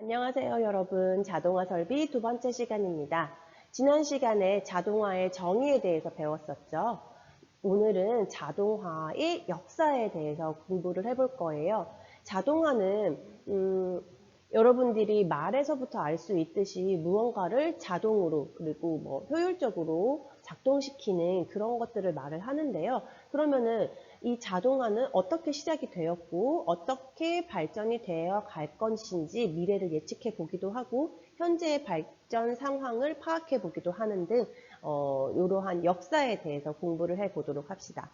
안녕하세요, 여러분. 자동화 설비 두 번째 시간입니다. 지난 시간에 자동화의 정의에 대해서 배웠었죠. 오늘은 자동화의 역사에 대해서 공부를 해볼 거예요. 자동화는 여러분들이 말에서부터 알 수 있듯이 무언가를 자동으로 그리고 효율적으로 작동시키는 그런 것들을 말을 하는데요. 그러면은 이 자동화는 어떻게 시작이 되었고 어떻게 발전이 되어 갈 것인지 미래를 예측해 보기도 하고 현재의 발전 상황을 파악해 보기도 하는 등 이러한 역사에 대해서 공부를 해 보도록 합시다.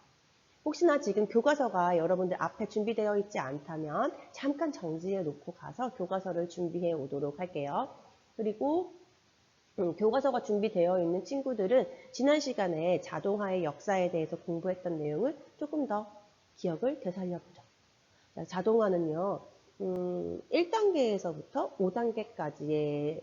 혹시나 지금 교과서가 여러분들 앞에 준비되어 있지 않다면 잠깐 정지해 놓고 가서 교과서를 준비해 오도록 할게요. 그리고 교과서가 준비되어 있는 친구들은 지난 시간에 자동화의 역사에 대해서 공부했던 내용을 조금 더 기억을 되살려보죠. 자동화는요, 1단계에서부터 5단계까지의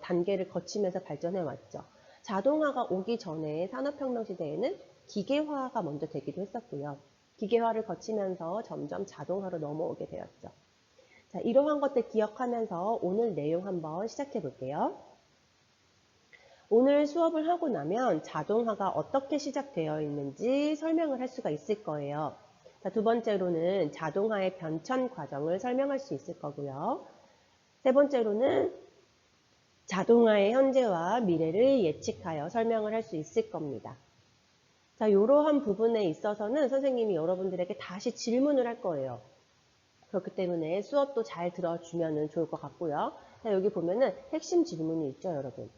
단계를 거치면서 발전해 왔죠. 자동화가 오기 전에 산업혁명 시대에는 기계화가 먼저 되기도 했었고요. 기계화를 거치면서 점점 자동화로 넘어오게 되었죠. 자, 이러한 것들 기억하면서 오늘 내용 한번 시작해 볼게요. 오늘 수업을 하고 나면 자동화가 어떻게 시작되어 있는지 설명을 할 수가 있을 거예요. 자, 두 번째로는 자동화의 변천 과정을 설명할 수 있을 거고요. 세 번째로는 자동화의 현재와 미래를 예측하여 설명을 할 수 있을 겁니다. 자, 이러한 부분에 있어서는 선생님이 여러분들에게 다시 질문을 할 거예요. 그렇기 때문에 수업도 잘 들어주면 좋을 것 같고요. 자, 여기 보면은 핵심 질문이 있죠, 여러분.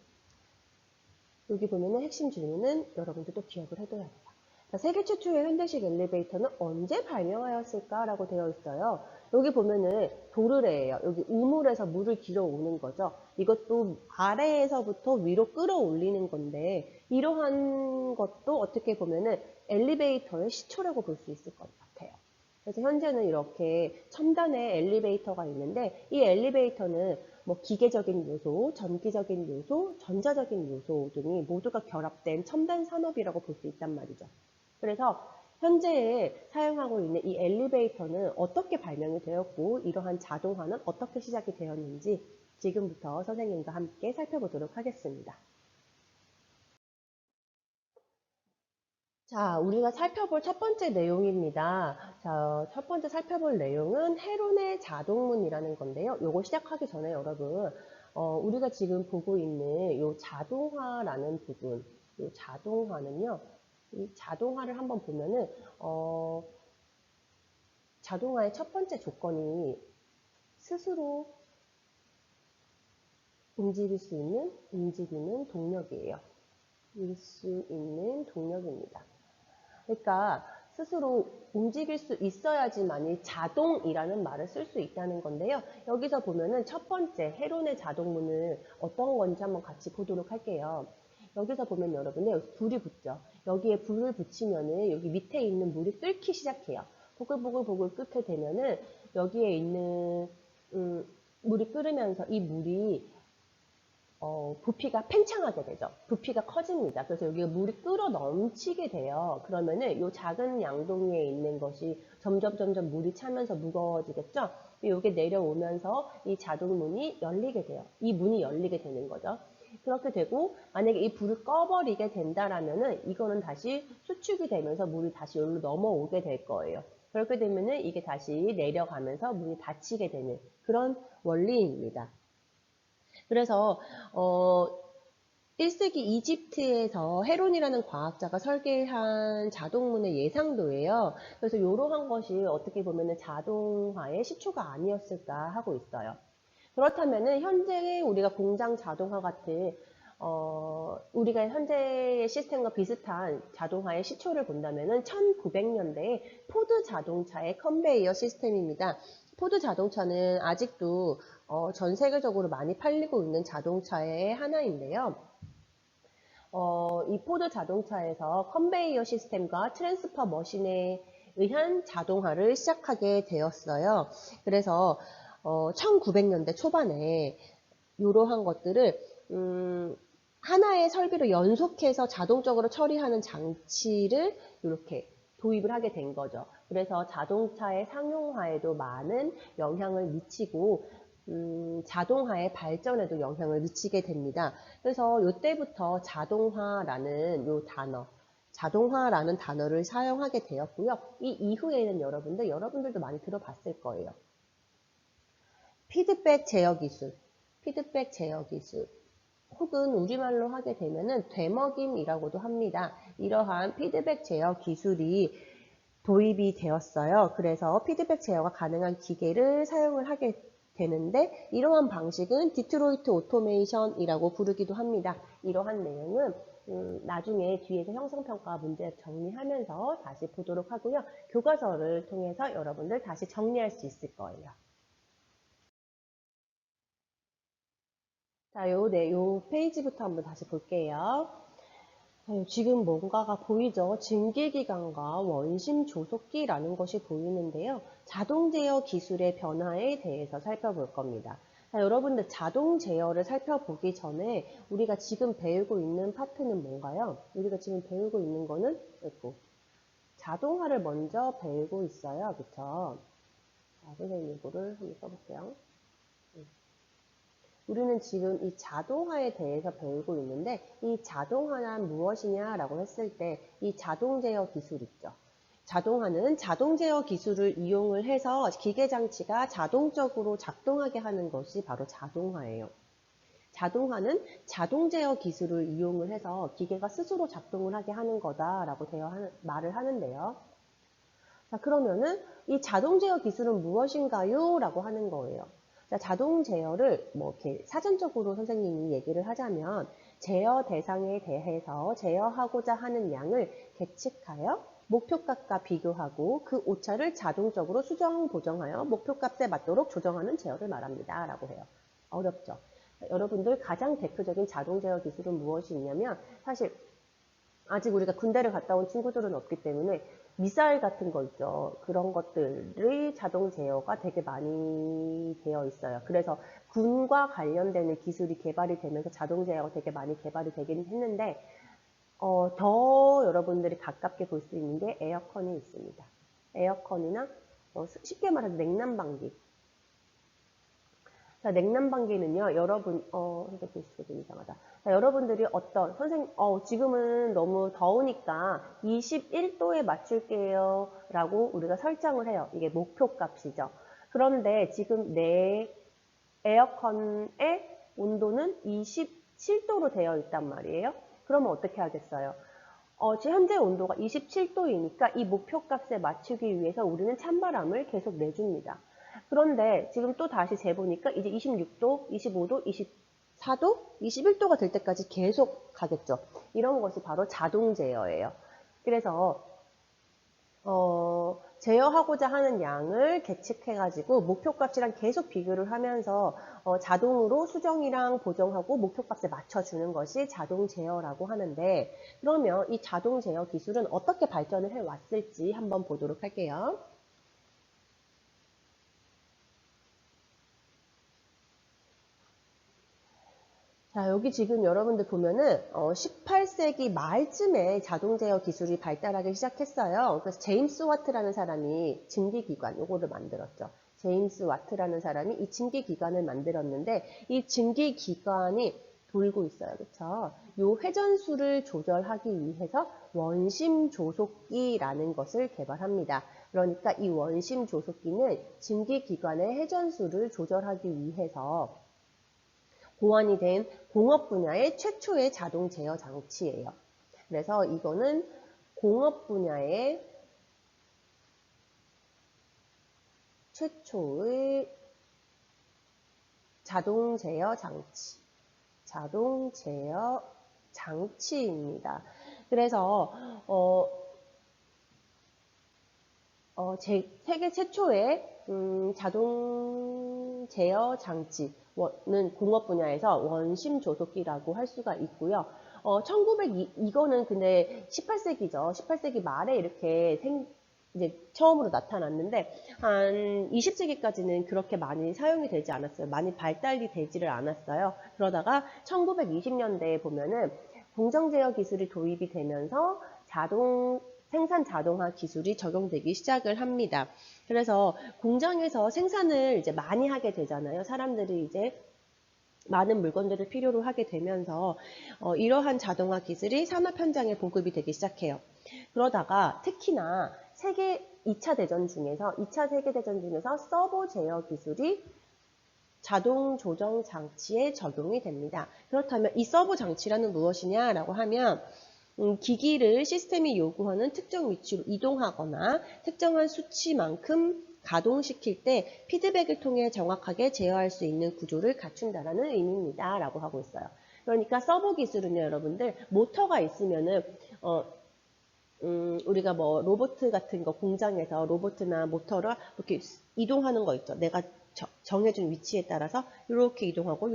여기 보면은 핵심 질문은 여러분들도 기억을 해둬야 돼요. 자, 세계 최초의 현대식 엘리베이터는 언제 발명하였을까라고 되어 있어요. 여기 보면은 도르래예요. 여기 우물에서 물을 길어오는 거죠. 이것도 아래에서부터 위로 끌어올리는 건데 이러한 것도 어떻게 보면은 엘리베이터의 시초라고 볼 수 있을 것 같아요. 그래서 현재는 이렇게 첨단의 엘리베이터가 있는데 이 엘리베이터는 기계적인 요소, 전기적인 요소, 전자적인 요소 등이 모두가 결합된 첨단 산업이라고 볼 수 있단 말이죠. 그래서 현재 사용하고 있는 이 엘리베이터는 어떻게 발명이 되었고 이러한 자동화는 어떻게 시작이 되었는지 지금부터 선생님과 함께 살펴보도록 하겠습니다. 자, 우리가 살펴볼 첫 번째 내용입니다. 자, 첫 번째 살펴볼 내용은 헤론의 자동문이라는 건데요. 요거 시작하기 전에 여러분, 우리가 지금 보고 있는 요 자동화라는 부분, 요 자동화는요, 이 자동화를 한번 보면은, 자동화의 첫 번째 조건이 스스로 움직일 수 있는 움직이는 동력이에요. 움직일 수 있는 동력입니다. 그러니까 스스로 움직일 수 있어야지만이 자동이라는 말을 쓸 수 있다는 건데요. 여기서 보면은 첫 번째 헤론의 자동문은 어떤 건지 한번 같이 보도록 할게요. 여기서 보면 여러분들 여기 불이 붙죠. 여기에 불을 붙이면은 여기 밑에 있는 물이 끓기 시작해요. 보글보글 끓게 되면은 여기에 있는 물이 끓으면서 이 물이 부피가 팽창하게 되죠. 부피가 커집니다. 그래서 여기가 물이 끓어 넘치게 돼요. 그러면은 이 작은 양동이에 있는 것이 점점 물이 차면서 무거워지겠죠. 이게 내려오면서 이 자동문이 열리게 돼요. 이 문이 열리게 되는 거죠. 그렇게 되고 만약에 이 불을 꺼버리게 된다라면은 이거는 다시 수축이 되면서 물이 다시 여기로 넘어오게 될 거예요. 그렇게 되면은 이게 다시 내려가면서 문이 닫히게 되는 그런 원리입니다. 그래서 1세기 이집트에서 헤론이라는 과학자가 설계한 자동문의 예상도예요. 그래서 이러한 것이 어떻게 보면 자동화의 시초가 아니었을까 하고 있어요. 그렇다면 현재 우리가 공장 자동화 같은 우리가 현재의 시스템과 비슷한 자동화의 시초를 본다면 1900년대에 포드 자동차의 컨베이어 시스템입니다. 포드 자동차는 아직도 전 세계적으로 많이 팔리고 있는 자동차의 하나인데요. 이 포드 자동차에서 컨베이어 시스템과 트랜스퍼 머신에 의한 자동화를 시작하게 되었어요. 그래서 1900년대 초반에 이러한 것들을 하나의 설비로 연속해서 자동적으로 처리하는 장치를 이렇게 도입을 하게 된 거죠. 그래서 자동차의 상용화에도 많은 영향을 미치고 자동화의 발전에도 영향을 미치게 됩니다. 그래서 이때부터 자동화라는 요 단어, 자동화라는 단어를 사용하게 되었고요. 이 이후에는 여러분들도 많이 들어봤을 거예요. 피드백 제어 기술, 피드백 제어 기술, 혹은 우리말로 하게 되면은 되먹임이라고도 합니다. 이러한 피드백 제어 기술이 도입이 되었어요. 그래서 피드백 제어가 가능한 기계를 사용을 하게 되는데 이러한 방식은 디트로이트 오토메이션이라고 부르기도 합니다. 이러한 내용은 나중에 뒤에서 형성평가 문제 정리하면서 다시 보도록 하고요. 교과서를 통해서 여러분들 다시 정리할 수 있을 거예요. 자, 요 페이지부터 한번 다시 볼게요. 지금 뭔가가 보이죠? 증기기관과 원심 조속기라는 것이 보이는데요. 자동 제어 기술의 변화에 대해서 살펴볼 겁니다. 자, 여러분들 자동 제어를 살펴보기 전에 우리가 지금 배우고 있는 파트는 뭔가요? 우리가 지금 배우고 있는 거는 자동화를 먼저 배우고 있어요. 그쵸? 자, 선생님 이거를 한번 써볼게요. 우리는 지금 이 자동화에 대해서 배우고 있는데 이 자동화는 무엇이냐라고 했을 때 이 자동 제어 기술 있죠. 자동화는 자동 제어 기술을 이용을 해서 기계 장치가 자동적으로 작동하게 하는 것이 바로 자동화예요. 자동화는 자동 제어 기술을 이용을 해서 기계가 스스로 작동을 하게 하는 거다라고 말을 하는데요. 자, 그러면은 이 자동 제어 기술은 무엇인가요? 라고 하는 거예요. 자, 자동 제어를 뭐 이렇게 사전적으로 선생님이 얘기를 하자면 제어 대상에 대해서 제어하고자 하는 양을 계측하여 목표값과 비교하고 그 오차를 자동적으로 수정 보정하여 목표값에 맞도록 조정하는 제어를 말합니다. 라고 해요. 어렵죠? 여러분들 가장 대표적인 자동 제어 기술은 무엇이 있냐면 사실 아직 우리가 군대를 갔다 온 친구들은 없기 때문에 미사일 같은 거 있죠. 그런 것들의 자동 제어가 되게 많이 되어 있어요. 그래서 군과 관련되는 기술이 개발이 되면서 자동 제어가 되게 많이 개발이 되긴 했는데 더 여러분들이 가깝게 볼 수 있는 게 에어컨이 있습니다. 에어컨이나 쉽게 말해서 냉난방기. 자, 냉난방기는요, 선생님 좀 이상하다. 자, 여러분들이 지금은 너무 더우니까 21도에 맞출게요. 라고 우리가 설정을 해요. 이게 목표 값이죠. 그런데 지금 내 에어컨의 온도는 27도로 되어 있단 말이에요. 그러면 어떻게 하겠어요? 현재 온도가 27도이니까 이 목표 값에 맞추기 위해서 우리는 찬바람을 계속 내줍니다. 그런데 지금 또 다시 재보니까 이제 26도, 25도, 24도, 21도가 될 때까지 계속 가겠죠. 이런 것이 바로 자동 제어예요. 그래서 제어하고자 하는 양을 계측해가지고 목표값이랑 계속 비교를 하면서 자동으로 수정이랑 보정하고 목표값에 맞춰주는 것이 자동 제어라고 하는데 그러면 이 자동 제어 기술은 어떻게 발전을 해왔을지 한번 보도록 할게요. 자, 여기 지금 여러분들 보면은 18세기 말쯤에 자동 제어 기술이 발달하기 시작했어요. 그래서 제임스 와트라는 사람이 증기기관 요거를 만들었죠. 제임스 와트라는 사람이 이 증기기관을 만들었는데 이 증기기관이 돌고 있어요. 그렇죠? 요 회전수를 조절하기 위해서 원심 조속기라는 것을 개발합니다. 그러니까 이 원심 조속기는 증기기관의 회전수를 조절하기 위해서 고안이 된 공업 분야의 최초의 자동 제어 장치예요. 그래서 이거는 공업 분야의 최초의 자동 제어 장치, 자동 제어 장치입니다. 그래서 세계 최초의 자동 제어 장치는 공업 분야에서 원심 조속기라고 할 수가 있고요. 이거는 근데 18세기죠. 18세기 말에 이렇게 이제 처음으로 나타났는데 한 20세기까지는 그렇게 많이 사용이 되지 않았어요. 많이 발달이 되지를 않았어요. 그러다가 1920년대에 보면은 공정 제어 기술이 도입이 되면서 생산 자동화 기술이 적용되기 시작을 합니다. 그래서 공장에서 생산을 이제 많이 하게 되잖아요. 사람들이 이제 많은 물건들을 필요로 하게 되면서 이러한 자동화 기술이 산업 현장에 보급이 되기 시작해요. 그러다가 특히나 2차 세계대전 중에서 서버 제어 기술이 자동 조정 장치에 적용이 됩니다. 그렇다면 이 서버 장치라는 무엇이냐라고 하면 기기를 시스템이 요구하는 특정 위치로 이동하거나 특정한 수치만큼 가동시킬 때 피드백을 통해 정확하게 제어할 수 있는 구조를 갖춘다라는 의미입니다. 라고 하고 있어요. 그러니까 서버 기술은요, 여러분들, 모터가 있으면은, 우리가 뭐 로봇 같은 거 공장에서 로봇이나 모터를 이렇게 이동하는 거 있죠. 내가 정해준 위치에 따라서 이렇게 이동하고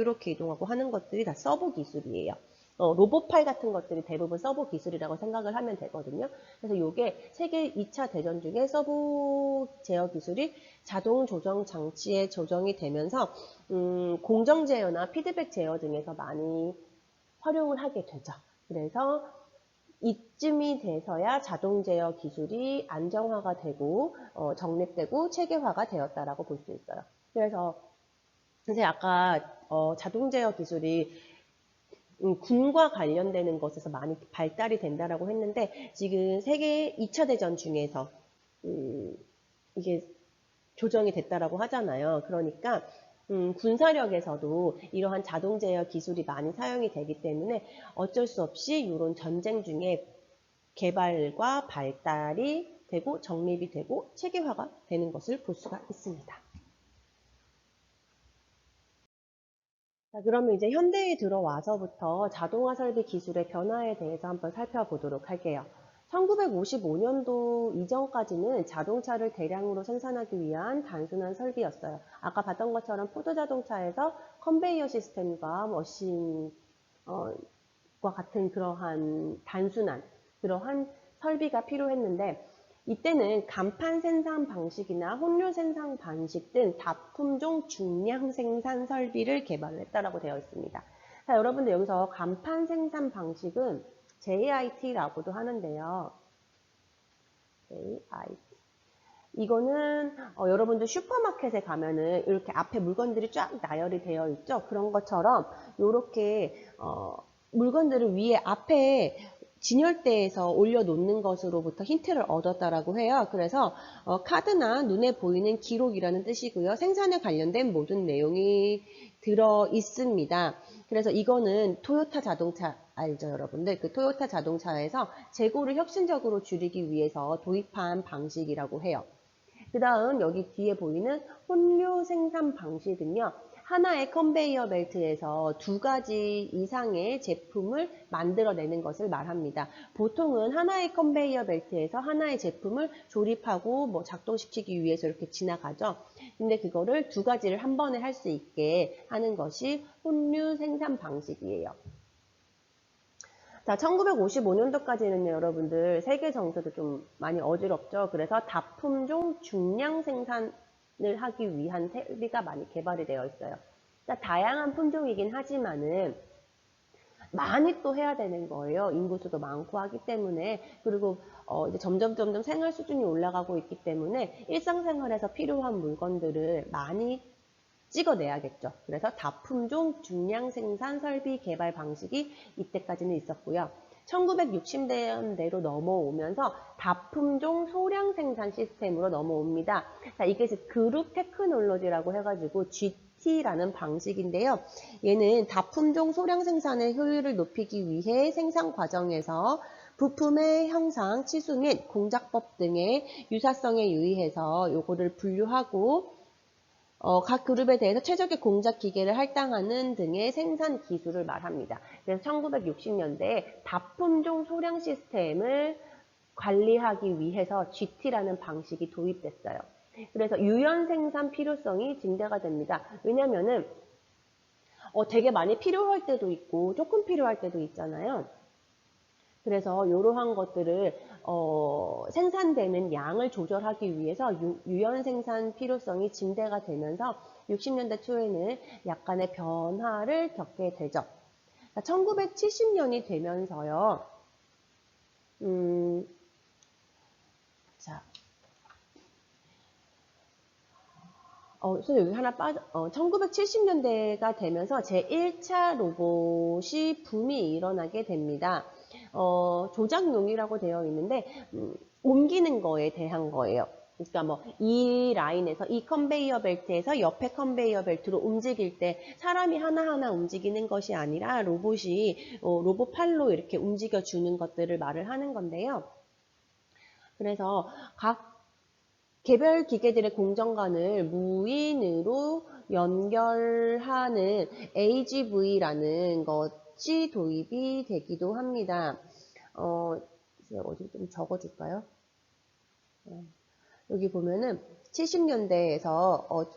하는 것들이 다 서버 기술이에요. 로봇팔 같은 것들이 대부분 서버 기술이라고 생각을 하면 되거든요. 그래서 이게 세계 2차 대전 중에 서버 제어 기술이 자동 조정 장치에 조정이 되면서 공정 제어나 피드백 제어 등에서 많이 활용을 하게 되죠. 그래서 이쯤이 돼서야 자동 제어 기술이 안정화가 되고 정립되고 체계화가 되었다라고 볼 수 있어요. 그래서 이제 아까 자동 제어 기술이 군과 관련되는 것에서 많이 발달이 된다라고 했는데 지금 세계 2차 대전 중에서 이게 조정이 됐다라고 하잖아요. 그러니까 군사력에서도 이러한 자동 제어 기술이 많이 사용이 되기 때문에 어쩔 수 없이 이런 전쟁 중에 개발과 발달이 되고 정립이 되고 체계화가 되는 것을 볼 수가 있습니다. 자, 그러면 이제 현대에 들어와서부터 자동화 설비 기술의 변화에 대해서 한번 살펴보도록 할게요. 1955년도 이전까지는 자동차를 대량으로 생산하기 위한 단순한 설비였어요. 아까 봤던 것처럼 포드 자동차에서 컨베이어 시스템과 머신과 같은 그러한 단순한 그러한 설비가 필요했는데 이때는 간판 생산 방식이나 혼료 생산 방식 등 다품종 중량 생산 설비를 개발했다라고 되어 있습니다. 자, 여러분들 여기서 간판 생산 방식은 JIT라고도 하는데요. JIT. 이거는 여러분들 슈퍼마켓에 가면은 이렇게 앞에 물건들이 쫙 나열이 되어 있죠. 그런 것처럼 이렇게 물건들을 위에 앞에 진열대에서 올려놓는 것으로부터 힌트를 얻었다라고 해요. 그래서 카드나 눈에 보이는 기록이라는 뜻이고요. 생산에 관련된 모든 내용이 들어 있습니다. 그래서 이거는 토요타 자동차 알죠, 여러분들? 그 토요타 자동차에서 재고를 혁신적으로 줄이기 위해서 도입한 방식이라고 해요. 그 다음 여기 뒤에 보이는 혼료 생산 방식은요. 하나의 컨베이어 벨트에서 2가지 이상의 제품을 만들어내는 것을 말합니다. 보통은 하나의 컨베이어 벨트에서 하나의 제품을 조립하고 뭐 작동시키기 위해서 이렇게 지나가죠. 근데 그거를 2가지를 한 번에 할 수 있게 하는 것이 혼료 생산 방식이에요. 자, 1955년도까지는 여러분들 세계 정세도 좀 많이 어지럽죠. 그래서 다품종 중량 생산을 하기 위한 설비가 많이 개발이 되어 있어요. 자, 다양한 품종이긴 하지만은 많이 또 해야 되는 거예요. 인구수도 많고 하기 때문에. 그리고 이제 점점 생활 수준이 올라가고 있기 때문에 일상생활에서 필요한 물건들을 많이 찍어내야겠죠. 그래서 다품종 중량 생산 설비 개발 방식이 이때까지는 있었고요. 1960년대로 넘어오면서 다품종 소량 생산 시스템으로 넘어옵니다. 자, 이게 그룹 테크놀로지라고 해가지고 GT라는 방식인데요. 얘는 다품종 소량 생산의 효율을 높이기 위해 생산 과정에서 부품의 형상, 치수 및 공작법 등의 유사성에 유의해서 요거를 분류하고 각 그룹에 대해서 최적의 공작 기계를 할당하는 등의 생산 기술을 말합니다. 그래서 1960년대에 다품종 소량 시스템을 관리하기 위해서 GT라는 방식이 도입됐어요. 그래서 유연 생산 필요성이 증대가 됩니다. 왜냐면은 되게 많이 필요할 때도 있고 조금 필요할 때도 있잖아요. 그래서 이러한 것들을 생산되는 양을 조절하기 위해서 유연 생산 필요성이 증대가 되면서 60년대 초에는 약간의 변화를 겪게 되죠. 1970년이 되면서요. 선생님 여기 하나 1970년대가 되면서 제1차 로봇이 붐이 일어나게 됩니다. 조작용이라고 되어 있는데, 옮기는 거에 대한 거예요. 그러니까 뭐, 이 라인에서, 이 컨베이어 벨트에서 옆에 컨베이어 벨트로 움직일 때 사람이 하나하나 움직이는 것이 아니라 로봇이, 로봇 팔로 이렇게 움직여주는 것들을 말을 하는 건데요. 그래서 각 개별 기계들의 공정관을 무인으로 연결하는 AGV라는 것이 도입이 되기도 합니다. 어디 좀 적어줄까요? 여기 보면은 70년대에서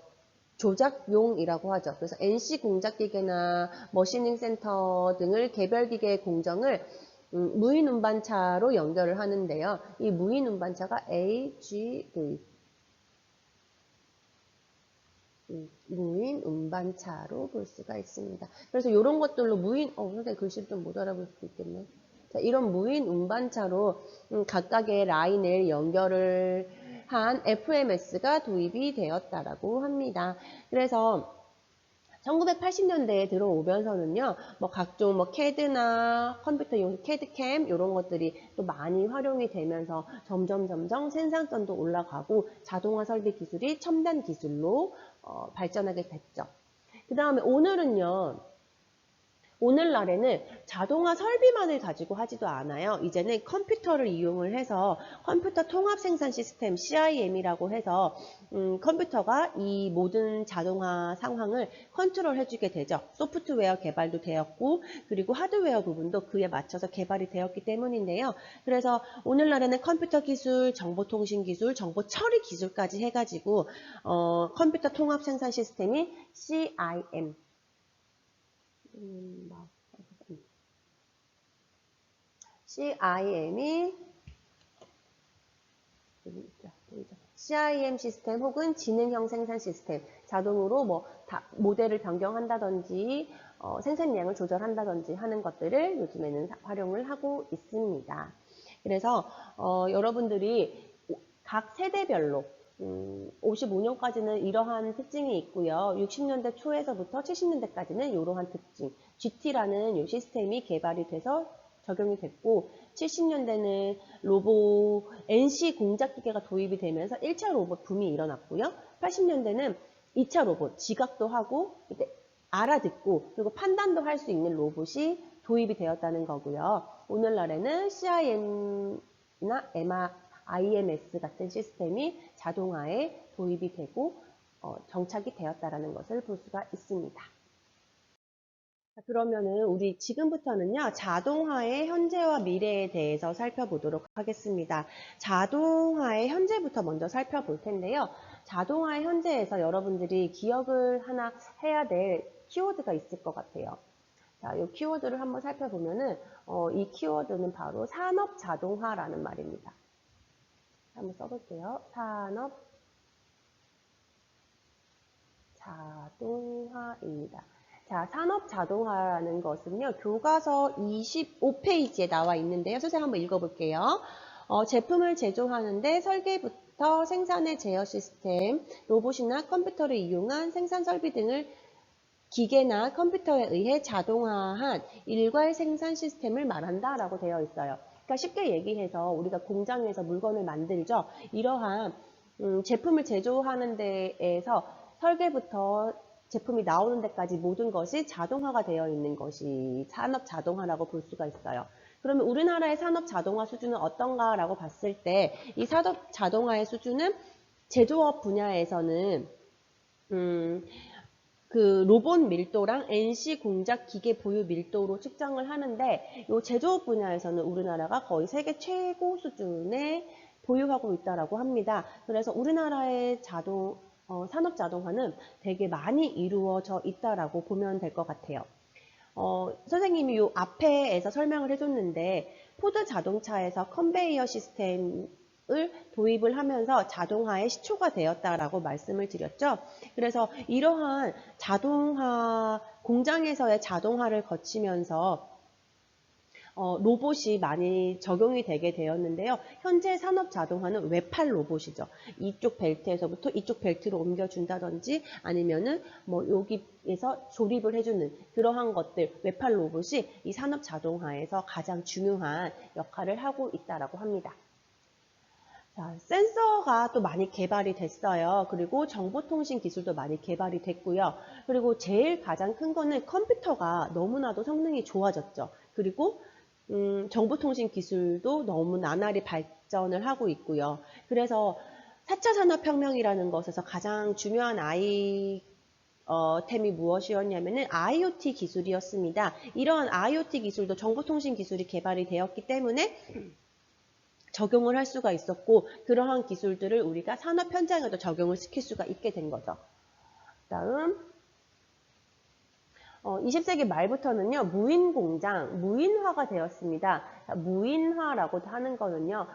조작용이라고 하죠. 그래서 NC 공작기계나 머시닝 센터 등을 개별 기계의 공정을 무인 운반차로 연결을 하는데요. 이 무인 운반차가 AGV, 무인 운반차로 볼 수가 있습니다. 그래서 이런 것들로 선생님 글씨 좀 못 알아볼 수도 있겠네. 자, 이런 무인 운반차로 각각의 라인을 연결을 한 FMS가 도입이 되었다라고 합니다. 그래서 1980년대에 들어오면서는요, 뭐 각종 뭐 CAD나 컴퓨터용 CAD-CAM 이런 것들이 또 많이 활용이 되면서 점점 생산성도 올라가고 자동화 설비 기술이 첨단 기술로 발전하게 됐죠. 그 다음에 오늘날에는 자동화 설비만을 가지고 하지도 않아요. 이제는 컴퓨터를 이용을 해서 컴퓨터 통합 생산 시스템 CIM이라고 해서 컴퓨터가 이 모든 자동화 상황을 컨트롤 해주게 되죠. 소프트웨어 개발도 되었고 그리고 하드웨어 부분도 그에 맞춰서 개발이 되었기 때문인데요. 그래서 오늘날에는 컴퓨터 기술, 정보통신 기술, 정보 처리 기술까지 해가지고 컴퓨터 통합 생산 시스템이 CIM CIM이 CIM 시스템 혹은 지능형 생산 시스템, 자동으로 뭐 모델을 변경한다든지 생산량을 조절한다든지 하는 것들을 요즘에는 활용을 하고 있습니다. 그래서 여러분들이 각 세대별로 55년까지는 이러한 특징이 있고요. 60년대 초에서부터 70년대까지는 이러한 특징, GT라는 이 시스템이 개발이 돼서 적용이 됐고 70년대는 NC 공작기계가 도입이 되면서 1차 로봇 붐이 일어났고요. 80년대는 2차 로봇, 지각도 하고 알아듣고 그리고 판단도 할 수 있는 로봇이 도입이 되었다는 거고요. 오늘날에는 CIM이나 IMS 같은 시스템이 자동화에 도입이 되고 정착이 되었다는 것을 볼 수가 있습니다. 그러면은 우리 지금부터는요, 자동화의 현재와 미래에 대해서 살펴보도록 하겠습니다. 자동화의 현재부터 먼저 살펴볼 텐데요. 자동화의 현재에서 여러분들이 기억을 하나 해야 될 키워드가 있을 것 같아요. 자, 이 키워드를 한번 살펴보면은, 이 키워드는 바로 산업 자동화라는 말입니다. 한번 써볼게요. 산업 자동화입니다. 자, 산업 자동화라는 것은요, 교과서 25페이지에 나와 있는데요. 선생님 한번 읽어볼게요. 제품을 제조하는데 설계부터 생산의 제어 시스템, 로봇이나 컴퓨터를 이용한 생산 설비 등을 기계나 컴퓨터에 의해 자동화한 일괄 생산 시스템을 말한다라고 되어 있어요. 그러니까 쉽게 얘기해서 우리가 공장에서 물건을 만들죠. 이러한 제품을 제조하는 데에서 설계부터 제품이 나오는 데까지 모든 것이 자동화가 되어 있는 것이 산업 자동화라고 볼 수가 있어요. 그러면 우리나라의 산업 자동화 수준은 어떤가라고 봤을 때 이 산업 자동화의 수준은 제조업 분야에서는 그 로봇 밀도랑 NC 공작 기계 보유 밀도로 측정을 하는데 이 제조업 분야에서는 우리나라가 거의 세계 최고 수준에 보유하고 있다고 합니다. 그래서 우리나라의 산업 자동화는 되게 많이 이루어져 있다라고 보면 될 것 같아요. 선생님이 이 앞에서 설명을 해줬는데 포드 자동차에서 컨베이어 시스템을 도입을 하면서 자동화의 시초가 되었다라고 말씀을 드렸죠. 그래서 이러한 자동화, 공장에서의 자동화를 거치면서 로봇이 많이 적용이 되게 되었는데요. 현재 산업 자동화는 외팔 로봇이죠. 이쪽 벨트에서부터 이쪽 벨트로 옮겨준다든지 아니면은 뭐 여기에서 조립을 해주는 그러한 것들, 외팔 로봇이 이 산업 자동화에서 가장 중요한 역할을 하고 있다라고 합니다. 자, 센서가 또 많이 개발이 됐어요. 그리고 정보통신 기술도 많이 개발이 됐고요. 그리고 제일 가장 큰 거는 컴퓨터가 너무나도 성능이 좋아졌죠. 그리고 정보통신 기술도 너무 나날이 발전을 하고 있고요. 그래서 4차 산업혁명이라는 것에서 가장 중요한 템이 무엇이었냐면은 IoT 기술이었습니다. 이런 IoT 기술도 정보통신 기술이 개발이 되었기 때문에 적용을 할 수가 있었고 그러한 기술들을 우리가 산업 현장에도 적용을 시킬 수가 있게 된 거죠. 다음 20세기 말부터는요. 무인 공장, 무인화가 되었습니다. 무인화라고 하는 거는요.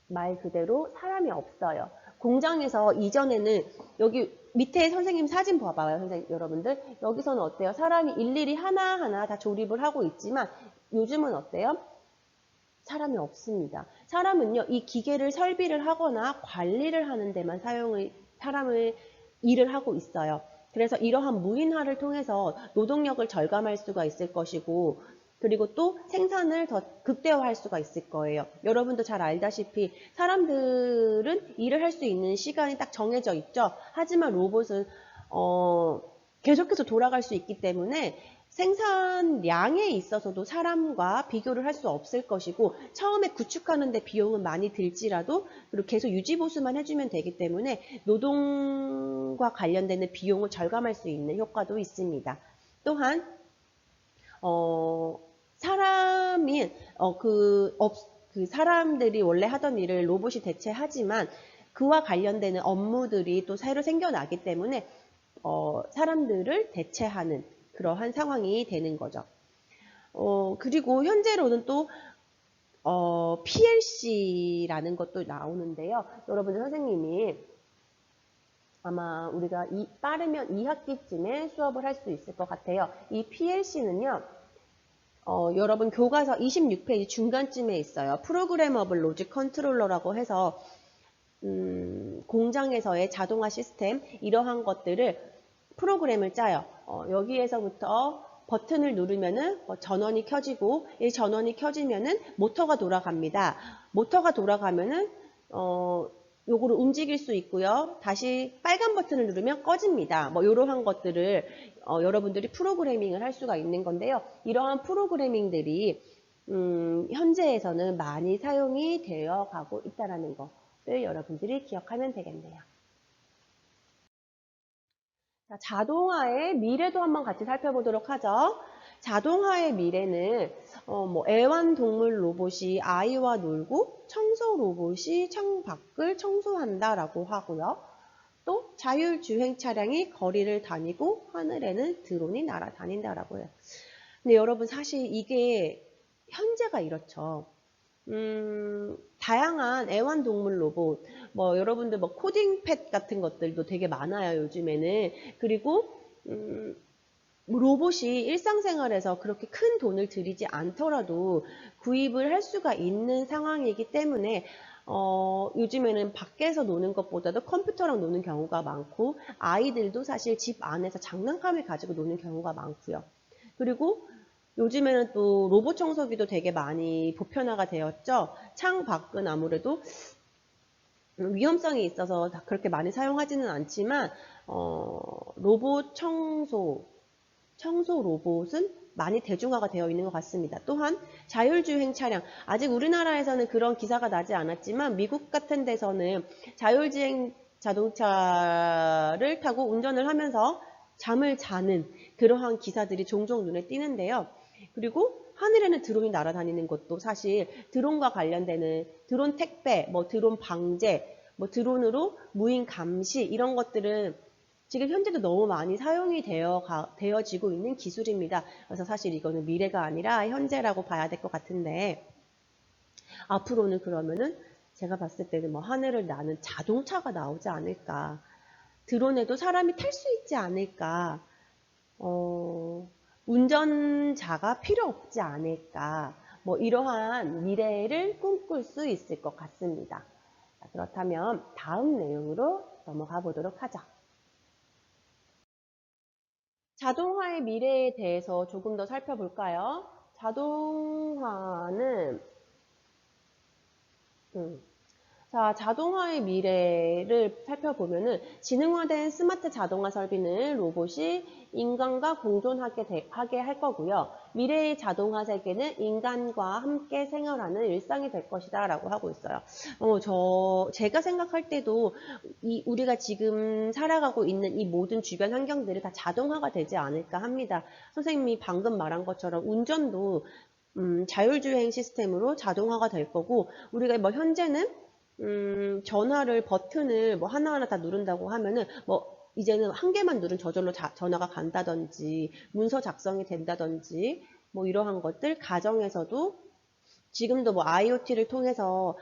말 그대로 사람이 없어요. 공장에서 이전에는 여기 밑에 선생님 사진 봐봐요. 선생님 여러분들. 여기서는 어때요? 사람이 일일이 하나하나 다 조립을 하고 있지만 요즘은 어때요? 사람이 없습니다. 사람은요, 이 기계를 설비를 하거나 관리를 하는 데만 사람을 일을 하고 있어요. 그래서 이러한 무인화를 통해서 노동력을 절감할 수가 있을 것이고, 그리고 또 생산을 더 극대화할 수가 있을 거예요. 여러분도 잘 알다시피 사람들은 일을 할 수 있는 시간이 딱 정해져 있죠. 하지만 로봇은 계속해서 돌아갈 수 있기 때문에 생산량에 있어서도 사람과 비교를 할 수 없을 것이고 처음에 구축하는 데 비용은 많이 들지라도 그리고 계속 유지보수만 해주면 되기 때문에 노동과 관련되는 비용을 절감할 수 있는 효과도 있습니다. 또한 사람이 그 사람들이 원래 하던 일을 로봇이 대체하지만 그와 관련되는 업무들이 또 새로 생겨나기 때문에 사람들을 대체하는 그러한 상황이 되는 거죠. 그리고 현재로는 또 PLC라는 것도 나오는데요. 여러분들 선생님이 아마 우리가 빠르면 2학기쯤에 수업을 할 수 있을 것 같아요. 이 PLC는요. 여러분 교과서 26페이지 중간쯤에 있어요. 프로그래머블 로직 컨트롤러라고 해서 공장에서의 자동화 시스템 이러한 것들을 프로그램을 짜요. 여기에서부터 버튼을 누르면은 전원이 켜지고 이 전원이 켜지면은 모터가 돌아갑니다. 모터가 돌아가면은 요거를 움직일 수 있고요. 다시 빨간 버튼을 누르면 꺼집니다. 뭐 이러한 것들을 여러분들이 프로그래밍을 할 수가 있는 건데요. 이러한 프로그래밍들이 현재에서는 많이 사용이 되어 가고 있다는 것을 여러분들이 기억하면 되겠네요. 자, 자동화의 미래도 한번 같이 살펴보도록 하죠. 자동화의 미래는 뭐 애완동물 로봇이 아이와 놀고 청소 로봇이 창 밖을 청소한다라고 하고요. 또 자율주행 차량이 거리를 다니고 하늘에는 드론이 날아다닌다라고 해요. 근데 여러분 사실 이게 현재가 이렇죠. 다양한 애완동물 로봇, 뭐 여러분들 뭐 코딩 팻 같은 것들도 되게 많아요, 요즘에는. 그리고 로봇이 일상생활에서 그렇게 큰 돈을 들이지 않더라도 구입을 할 수가 있는 상황이기 때문에 요즘에는 밖에서 노는 것보다도 컴퓨터랑 노는 경우가 많고 아이들도 사실 집 안에서 장난감을 가지고 노는 경우가 많고요. 그리고 요즘에는 또 로봇 청소기도 되게 많이 보편화가 되었죠. 창 밖은 아무래도 위험성이 있어서 그렇게 많이 사용하지는 않지만 로봇 청소 로봇은 많이 대중화가 되어 있는 것 같습니다. 또한 자율주행 차량, 아직 우리나라에서는 그런 기사가 나지 않았지만 미국 같은 데서는 자율주행 자동차를 타고 운전을 하면서 잠을 자는 그러한 기사들이 종종 눈에 띄는데요. 그리고 하늘에는 드론이 날아다니는 것도 사실 드론과 관련되는 드론 택배, 뭐 드론 방제, 뭐 드론으로 무인 감시 이런 것들은 지금 현재도 너무 많이 사용이 되어지고 있는 기술입니다. 그래서 사실 이거는 미래가 아니라 현재라고 봐야 될 것 같은데 앞으로는 그러면은 제가 봤을 때는 뭐 하늘을 나는 자동차가 나오지 않을까. 드론에도 사람이 탈 수 있지 않을까. 운전자가 필요 없지 않을까. 뭐 이러한 미래를 꿈꿀 수 있을 것 같습니다. 자, 그렇다면 다음 내용으로 넘어가 보도록 하죠. 자동화의 미래에 대해서 조금 더 살펴볼까요? 자동화는 자, 자동화의 미래를 살펴보면은 지능화된 스마트 자동화 설비는 로봇이 인간과 공존하게 할 거고요. 미래의 자동화 세계는 인간과 함께 생활하는 일상이 될 것이다 라고 하고 있어요. 제가 생각할 때도 우리가 지금 살아가고 있는 이 모든 주변 환경들이 다 자동화가 되지 않을까 합니다. 선생님이 방금 말한 것처럼 운전도 자율주행 시스템으로 자동화가 될 거고, 우리가 뭐 현재는 전화를 버튼을 뭐 하나하나 다 누른다고 하면은 뭐 이제는 한 개만 누른 저절로 전화가 간다든지 문서 작성이 된다든지 뭐 이러한 것들 가정에서도 지금도 뭐 IoT를 통해서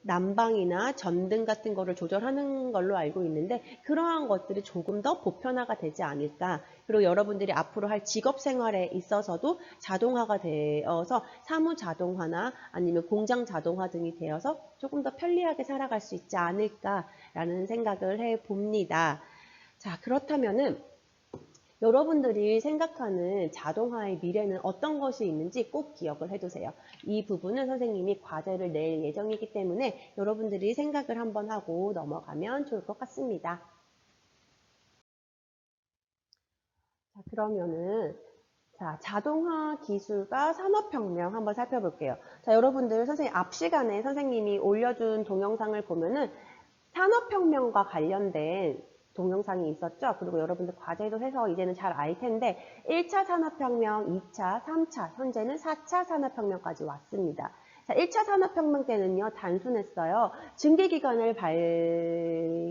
난방이나 전등 같은 거를 조절하는 걸로 알고 있는데 그러한 것들이 조금 더 보편화가 되지 않을까. 그리고 여러분들이 앞으로 할 직업 생활에 있어서도 자동화가 되어서 사무 자동화나 아니면 공장 자동화 등이 되어서 조금 더 편리하게 살아갈 수 있지 않을까라는 생각을 해봅니다. 자, 그렇다면은 여러분들이 생각하는 자동화의 미래는 어떤 것이 있는지 꼭 기억을 해두세요. 이 부분은 선생님이 과제를 낼 예정이기 때문에 여러분들이 생각을 한번 하고 넘어가면 좋을 것 같습니다. 자, 그러면은 자동화 기술과 산업혁명 한번 살펴볼게요. 자, 여러분들 선생님 앞 시간에 선생님이 올려준 동영상을 보면은 산업혁명과 관련된 동영상이 있었죠. 그리고 여러분들 과제도 해서 이제는 잘 알 텐데 1차 산업혁명, 2차, 3차, 현재는 4차 산업혁명까지 왔습니다. 자, 1차 산업혁명 때는요. 단순했어요. 증기기관을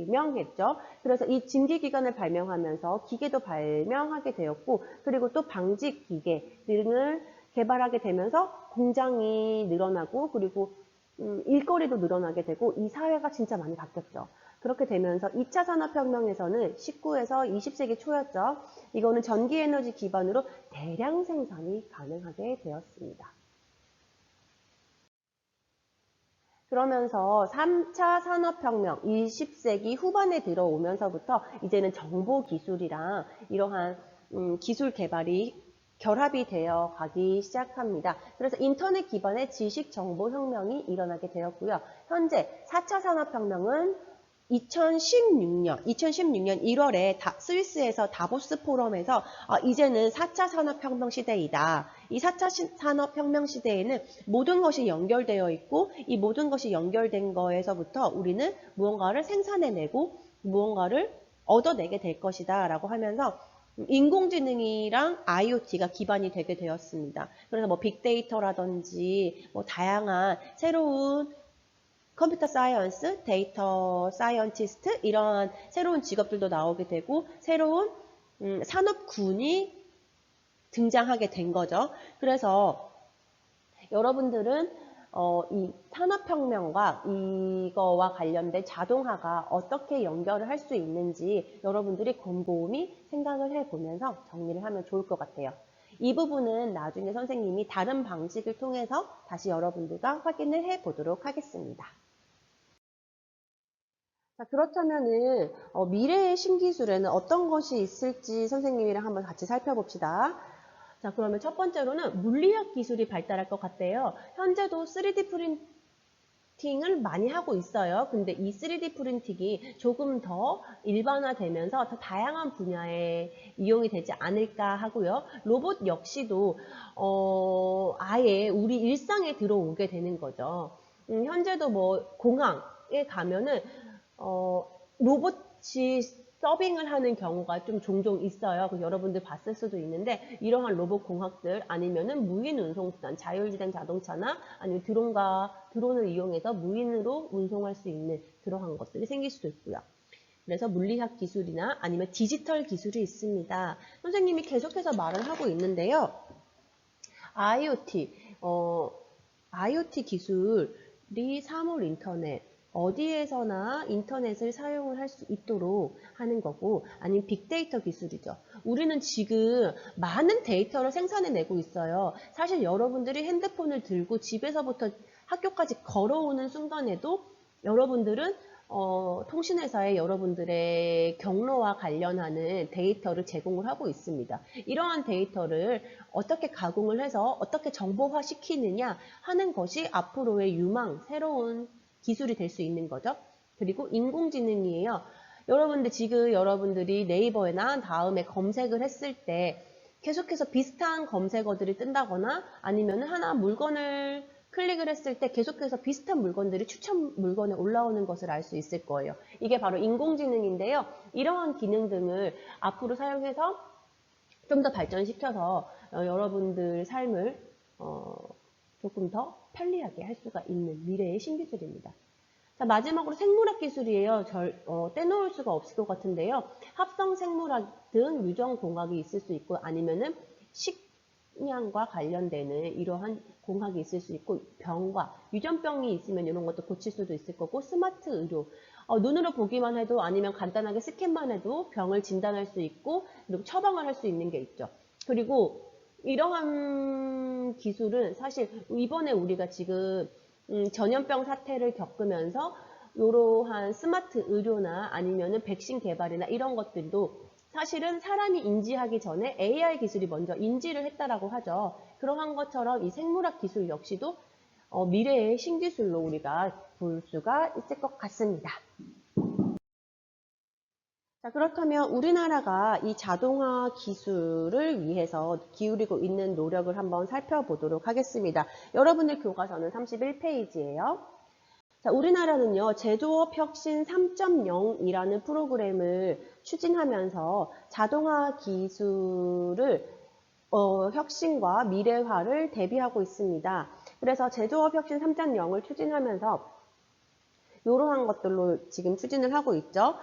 발명했죠. 그래서 이 증기기관을 발명하면서 기계도 발명하게 되었고 그리고 또 방직 기계 등을 개발하게 되면서 공장이 늘어나고 그리고 일거리도 늘어나게 되고 이 사회가 진짜 많이 바뀌었죠. 그렇게 되면서 2차 산업혁명에서는 19에서 20세기 초였죠. 이거는 전기에너지 기반으로 대량 생산이 가능하게 되었습니다. 그러면서 3차 산업혁명 20세기 후반에 들어오면서부터 이제는 정보기술이랑 이러한 기술 개발이 결합이 되어 가기 시작합니다. 그래서 인터넷 기반의 지식정보혁명이 일어나게 되었고요. 현재 4차 산업혁명은 2016년 1월에 스위스에서 다보스 포럼에서 이제는 4차 산업혁명 시대이다. 이 4차 산업혁명 시대에는 모든 것이 연결되어 있고 이 모든 것이 연결된 거에서부터 우리는 무언가를 생산해내고 무언가를 얻어내게 될 것이다 라고 하면서 인공지능이랑 IoT가 기반이 되게 되었습니다. 그래서 뭐 빅데이터라든지 뭐 다양한 새로운 컴퓨터 사이언스, 데이터 사이언티스트 이런 새로운 직업들도 나오게 되고 새로운 산업군이 등장하게 된 거죠. 그래서 여러분들은 이 산업혁명과 이거와 관련된 자동화가 어떻게 연결을 할 수 있는지 여러분들이 곰곰이 생각을 해보면서 정리를 하면 좋을 것 같아요. 이 부분은 나중에 선생님이 다른 방식을 통해서 다시 여러분들과 확인을 해보도록 하겠습니다. 자, 그렇다면은 미래의 신기술에는 어떤 것이 있을지 선생님이랑 한번 같이 살펴봅시다. 자, 그러면 첫 번째로는 물리학 기술이 발달할 것 같아요. 현재도 3D 프린팅을 많이 하고 있어요. 근데 이 3D 프린팅이 조금 더 일반화되면서 더 다양한 분야에 이용이 되지 않을까 하고요. 로봇 역시도 아예 우리 일상에 들어오게 되는 거죠. 현재도 뭐 공항에 가면은 로봇이 서빙을 하는 경우가 좀 종종 있어요. 여러분들 봤을 수도 있는데 이러한 로봇 공학들 아니면은 무인 운송수단, 자율주행 자동차나 아니면 드론을 이용해서 무인으로 운송할 수 있는 그러한 것들이 생길 수도 있고요. 그래서 물리학 기술이나 아니면 디지털 기술이 있습니다. 선생님이 계속해서 말을 하고 있는데요. IoT 기술이 사물 인터넷, 어디에서나 인터넷을 사용을 할 수 있도록 하는 거고, 아니면 빅데이터 기술이죠. 우리는 지금 많은 데이터를 생산해내고 있어요. 사실 여러분들이 핸드폰을 들고 집에서부터 학교까지 걸어오는 순간에도 여러분들은 통신회사에 여러분들의 경로와 관련하는 데이터를 제공을 하고 있습니다. 이러한 데이터를 어떻게 가공을 해서 어떻게 정보화 시키느냐 하는 것이 앞으로의 유망, 새로운 기술이 될 수 있는 거죠. 그리고 인공지능이에요. 여러분들 지금 여러분들이 네이버나 다음에 검색을 했을 때 계속해서 비슷한 검색어들이 뜬다거나 아니면 하나 물건을 클릭을 했을 때 계속해서 비슷한 물건들이 추천 물건에 올라오는 것을 알 수 있을 거예요. 이게 바로 인공지능인데요. 이러한 기능 등을 앞으로 사용해서 좀 더 발전시켜서 여러분들 삶을 조금 더 편리하게 할 수가 있는 미래의 신기술입니다. 자, 마지막으로 생물학 기술이에요. 떼놓을 수가 없을 것 같은데요. 합성 생물학 등 유전 공학이 있을 수 있고 아니면은 식량과 관련되는 이러한 공학이 있을 수 있고 병과 유전병이 있으면 이런 것도 고칠 수도 있을 거고 스마트 의료 눈으로 보기만 해도 아니면 간단하게 스캔만 해도 병을 진단할 수 있고 그리고 처방을 할 수 있는 게 있죠. 그리고 이러한 기술은 사실 이번에 우리가 지금 전염병 사태를 겪으면서 이러한 스마트 의료나 아니면은 백신 개발이나 이런 것들도 사실은 사람이 인지하기 전에 AI 기술이 먼저 인지를 했다라고 하죠. 그러한 것처럼 이 생물학 기술 역시도 미래의 신기술로 우리가 볼 수가 있을 것 같습니다. 자, 그렇다면 우리나라가 이 자동화 기술을 위해서 기울이고 있는 노력을 한번 살펴보도록 하겠습니다. 여러분들 교과서는 31페이지예요. 자, 우리나라는요, 제조업 혁신 3.0이라는 프로그램을 추진하면서 자동화 기술을 혁신과 미래화를 대비하고 있습니다. 그래서 제조업 혁신 3.0을 추진하면서 이러한 것들로 지금 추진을 하고 있죠.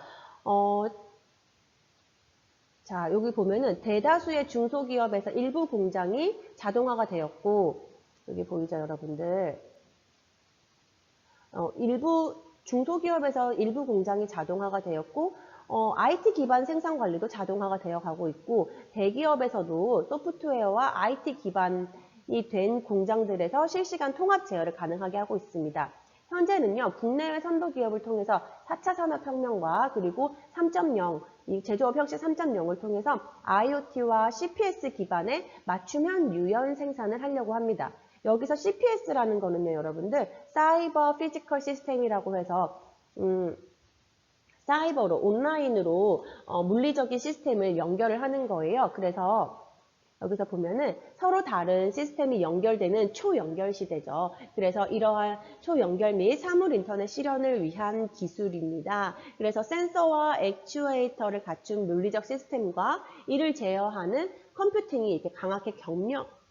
자, 여기 보면은 대다수의 중소기업에서 일부 공장이 자동화가 되었고, 여기 보이죠, 여러분들? 일부 중소기업에서 일부 공장이 자동화가 되었고, IT 기반 생산 관리도 자동화가 되어 가고 있고, 대기업에서도 소프트웨어와 IT 기반이 된 공장들에서 실시간 통합 제어를 가능하게 하고 있습니다. 현재는요, 국내외 선도 기업을 통해서 4차 산업혁명과 그리고 3.0, 이 제조업 혁신 3.0을 통해서 IoT와 CPS 기반의 맞춤형 유연 생산을 하려고 합니다. 여기서 CPS라는 거는요, 여러분들, 사이버 피지컬 시스템이라고 해서, 사이버로, 온라인으로 물리적인 시스템을 연결을 하는 거예요. 그래서 여기서 보면은 서로 다른 시스템이 연결되는 초연결 시대죠. 그래서 이러한 초연결 및 사물 인터넷 실현을 위한 기술입니다. 그래서 센서와 액추에이터를 갖춘 물리적 시스템과 이를 제어하는 컴퓨팅이 이렇게 강하게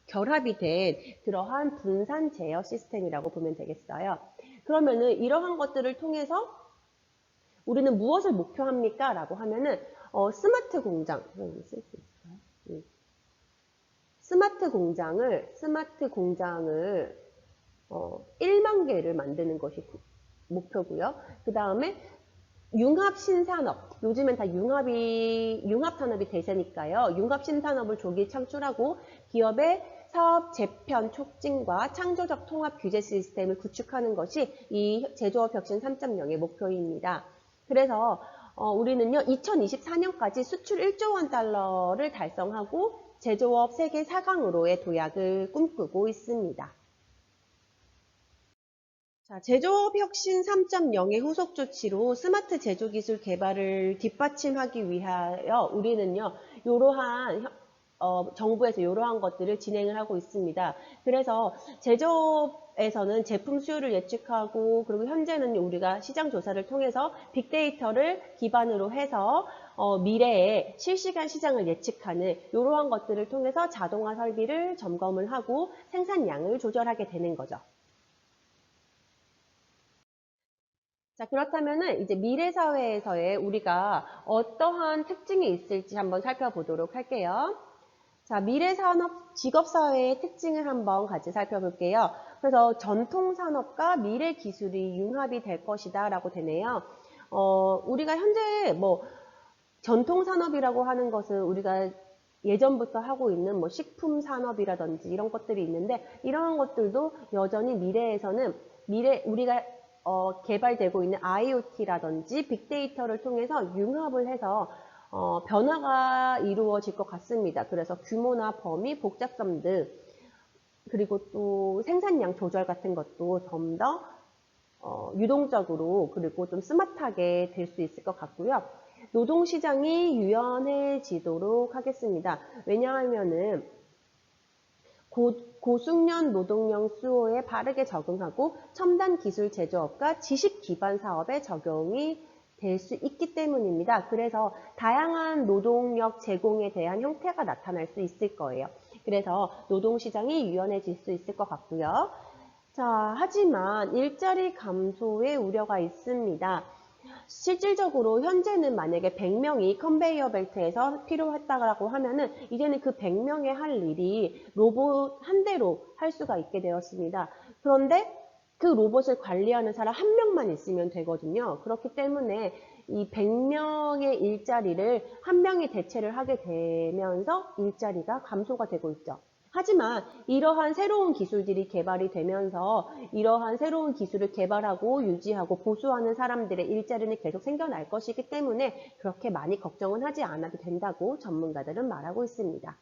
결합이 된 그러한 분산 제어 시스템이라고 보면 되겠어요. 그러면은 이러한 것들을 통해서 우리는 무엇을 목표합니까? 라고 하면은 스마트 공장, 쓸 수 있을까요? 스마트 공장을 1만 개를 만드는 것이 목표고요. 그 다음에 융합 신산업, 요즘엔 다 융합 산업이 대세니까요. 융합 신산업을 조기 창출하고 기업의 사업 재편 촉진과 창조적 통합 규제 시스템을 구축하는 것이 이 제조업 혁신 3.0의 목표입니다. 그래서 우리는요 2024년까지 수출 1조 원 달러를 달성하고 제조업 세계 4강으로의 도약을 꿈꾸고 있습니다. 자, 제조업 혁신 3.0의 후속 조치로 스마트 제조 기술 개발을 뒷받침하기 위하여 우리는요, 이러한 정부에서 이러한 것들을 진행을 하고 있습니다. 그래서 제조업에서는 제품 수요를 예측하고 그리고 현재는 우리가 시장 조사를 통해서 빅데이터를 기반으로 해서 미래에 실시간 시장을 예측하는 이러한 것들을 통해서 자동화 설비를 점검을 하고 생산량을 조절하게 되는 거죠. 자, 그렇다면은 이제 미래 사회에서의 우리가 어떠한 특징이 있을지 한번 살펴보도록 할게요. 자, 미래산업 직업사회의 특징을 한번 같이 살펴볼게요. 그래서 전통산업과 미래기술이 융합이 될 것이다 라고 되네요. 우리가 현재 뭐 전통산업이라고 하는 것은 우리가 예전부터 하고 있는 뭐 식품산업이라든지 이런 것들이 있는데, 이런 것들도 여전히 미래에서는 우리가 개발되고 있는 IoT라든지 빅데이터를 통해서 융합을 해서 변화가 이루어질 것 같습니다. 그래서 규모나 범위, 복잡성 등, 그리고 또 생산량 조절 같은 것도 좀 더 유동적으로, 그리고 좀 스마트하게 될 수 있을 것 같고요. 노동시장이 유연해지도록 하겠습니다. 왜냐하면은 고숙련 노동력 수요에 바르게 적응하고 첨단 기술 제조업과 지식 기반 사업에 적용이 될 수 있기 때문입니다. 그래서 다양한 노동력 제공에 대한 형태가 나타날 수 있을 거예요. 그래서 노동시장이 유연해질 수 있을 것 같고요. 자, 하지만 일자리 감소의 우려가 있습니다. 실질적으로 현재는 만약에 100명이 컨베이어 벨트에서 필요했다고 하면은 이제는 그 100명의 할 일이 로봇 한 대로 할 수가 있게 되었습니다. 그런데 그 로봇을 관리하는 사람 한 명만 있으면 되거든요. 그렇기 때문에 이 100명의 일자리를 한 명이 대체를 하게 되면서 일자리가 감소가 되고 있죠. 하지만 이러한 새로운 기술들이 개발이 되면서 이러한 새로운 기술을 개발하고 유지하고 보수하는 사람들의 일자리는 계속 생겨날 것이기 때문에 그렇게 많이 걱정은 하지 않아도 된다고 전문가들은 말하고 있습니다.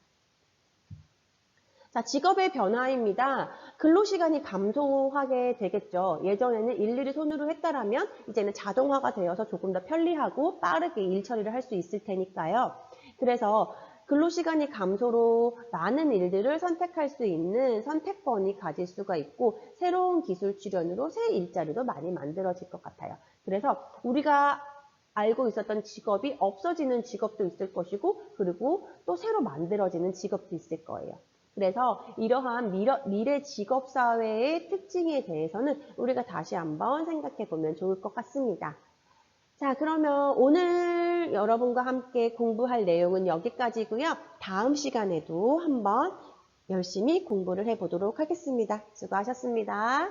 자, 직업의 변화입니다. 근로시간이 감소하게 되겠죠. 예전에는 일일이 손으로 했다라면 이제는 자동화가 되어서 조금 더 편리하고 빠르게 일 처리를 할 수 있을 테니까요. 그래서 근로시간이 감소로 많은 일들을 선택할 수 있는 선택권이 가질 수가 있고, 새로운 기술 출현으로 새 일자리도 많이 만들어질 것 같아요. 그래서 우리가 알고 있었던 직업이 없어지는 직업도 있을 것이고, 그리고 또 새로 만들어지는 직업도 있을 거예요. 그래서 이러한 미래 직업사회의 특징에 대해서는 우리가 다시 한번 생각해 보면 좋을 것 같습니다. 자, 그러면 오늘 여러분과 함께 공부할 내용은 여기까지고요. 다음 시간에도 한번 열심히 공부를 해보도록 하겠습니다. 수고하셨습니다.